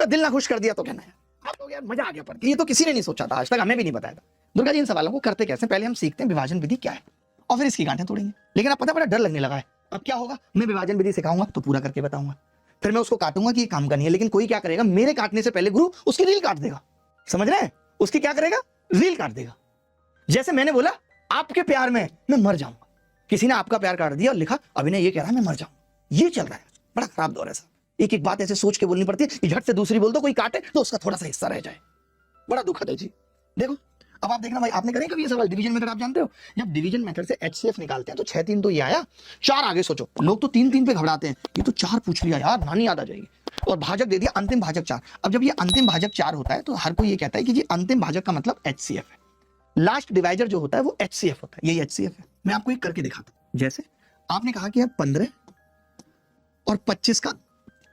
आपका दिल ना खुश कर दिया तो कहना है आप लोग यार मजा आ गया पढ़ के, ये तो किसी ने नहीं सोचा था आज तक, हमें भी नहीं बताया था। दुर्गा जी इन सवालों को करते कैसे, पहले हम सीखते हैं विभाजन विधि क्या है और फिर इसकी गांठें तोड़ेंगे। लेकिन अब पता बड़ा डर लगने लगा है, अब क्या होगा, मैं विभाजन विधि सिखाऊंगा तो पूरा करके बताऊंगा, फिर मैं उसको काटूंगा कि ये काम का नहीं है, लेकिन कोई क्या करेगा, मेरे काटने से पहले गुरु उसकी रील काट देगा। समझ रहे हैं, उसकी क्या करेगा, रील काट देगा। जैसे मैंने बोला आपके प्यार में मैं मर जाऊंगा, किसी ने आपका प्यार काट दिया और लिखा अभिनय ये कह रहा है मैं मर जाऊं। ये चल रहा है, बड़ा खराब दौर है साहब। एक एक बात ऐसे सोच के बोलनी पड़ती है कि झट से दूसरी बोल दो, कोई काटे तो उसका थोड़ा सा हिस्सा रह जाए, बड़ा दुखद है जी। देखो अब आप देखना भाई, आपने करें कभी ये सवाल डिवीजन मेथड, आप जानते हो जब डिवीजन मेथड से एचसीएफ निकालते हैं तो 6 3 तो ये आया, 4 आगे सोचो, लोग तो 3 3 पे घबराते हैं, ये तो 4 पूछ लिया यार, नानी याद आ जाएगी, और भाजक दे दिया अंतिम भाजक 4। अब जब ये अंतिम भाजक 4 होता है तो हर कोई ये कहता है कि जी अंतिम भाजक का मतलब एचसीएफ है, लास्ट डिवाइजर जो होता है वो एचसीएफ होता है, यही एचसीएफ है। मैं आपको एक करके दिखाता हूं, जैसे आपने कहा कि यार 15 और 25 का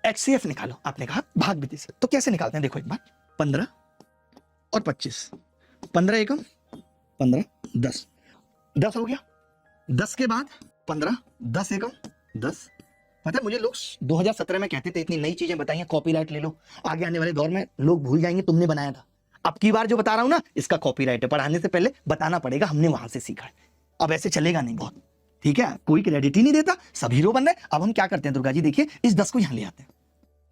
एचसीएफ निकालो, आपने कहा भाग विधि से, तो कैसे निकालते हैं देखो एक बार, 15 और 25, 15 एकम 15 10, 10 हो गया, 10 के बाद 15, 10 एकम 10। पता है मुझे लोग 2017 में कहते थे इतनी नई चीजें बताई हैं, कॉपीराइट ले लो, आगे आने वाले दौर में लोग भूल जाएंगे तुमने बनाया था। अब की बार जो बता रहा हूं ना, इसका कॉपीराइट है, पढ़ाने से पहले बताना पड़ेगा हमने वहां से सीखा है, अब ऐसे चलेगा नहीं बहुत, ठीक है, कोई क्रेडिट ही नहीं देता, सब हीरो बन रहे। अब हम क्या करते हैं दुर्गा जी, देखिए इस 10 को यहां ले आते हैं,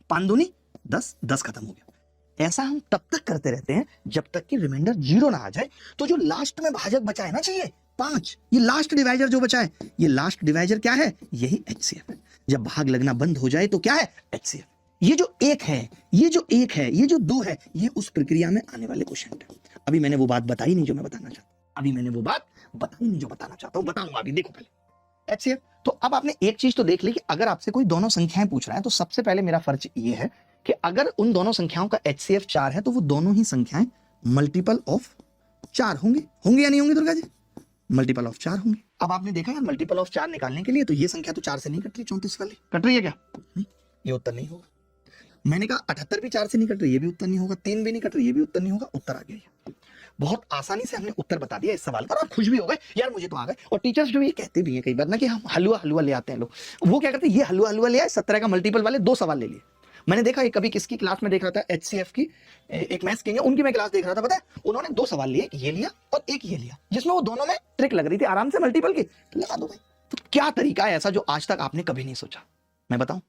5 दूनी 10, 10 खत्म हो गया। ऐसा हम तब तक करते रहते हैं जब तक कि रिमाइंडर 0 ना आ जाए। तो जो लास्ट में भाजक बचा है ना चाहिए 5, ये लास्ट डिवाइजर जो बचा है, ये लास्ट डिवाइजर क्या है, यही एचसीएफ है। जब भाग लगना बंद हो जाए तो क्या है, एचसीएफ। ये जो 1 है, ये जो 1 है, ये जो 2 है, ये उस प्रक्रिया में आने वाले क्वेश्चन है। अभी मैंने वो बात बताई नहीं जो मैं बताना चाहता हूं, अभी मैंने वो बात बताई नहीं जो बताना चाहता हूं, बताऊंगा अभी, देखो पहले एचसीएफ। तो अब आपने एक चीज तो देख ली कि अगर आपसे कोई दोनों संख्याएं पूछ रहा है तो सबसे पहले मेरा फर्ज ये है कि अगर उन दोनों संख्याओं का एचसीएफ 4 है तो वो दोनों ही संख्याएं मल्टीपल ऑफ 4 होंगे, होंगे या नहीं होंगे दुर्गा जी, मल्टीपल ऑफ 4 होंगे। अब आपने देखा यार मल्टीपल ऑफ 4 निकालने के लिए तो ये संख्या तो 4 से नहीं कट रही, 34 वाली कट रही है क्या, ये उत्तर नहीं होगा। मैंने कहा 78 भी 4 से नहीं कट रही, ये भी उत्तर नहीं होगा, 3 भी नहीं कट रही, ये भी उत्तर नहीं होगा, उत्तर आ गया। बहुत आसानी से हमने उत्तर बता दिया इस सवाल का, और खुश भी हो गए यार मुझे तो आ गए। और टीचर्स जो ये कहते भी हैं कई बार ना कि हम हलवा हलवा ले आते हैं लोग, वो क्या करते हैं, ये हलवा हलवा ले आए, 17 का मल्टीपल वाले 2 सवाल ले लिए। मैंने देखा कभी किसकी क्लास में देख रहा था, एचसीएफ की एक मैथ्स किंग है, उनकी मैं क्लास देख रहा था, पता है उन्होंने 2 सवाल लिए, एक ये लिया और एक ये लिया, जिसमें वो दोनों में ट्रिक लग रही थी आराम से मल्टीपल की, लगा दो भाई। तो क्या तरीका है ऐसा जो आज तक आपने कभी नहीं सोचा, मैं बताऊं,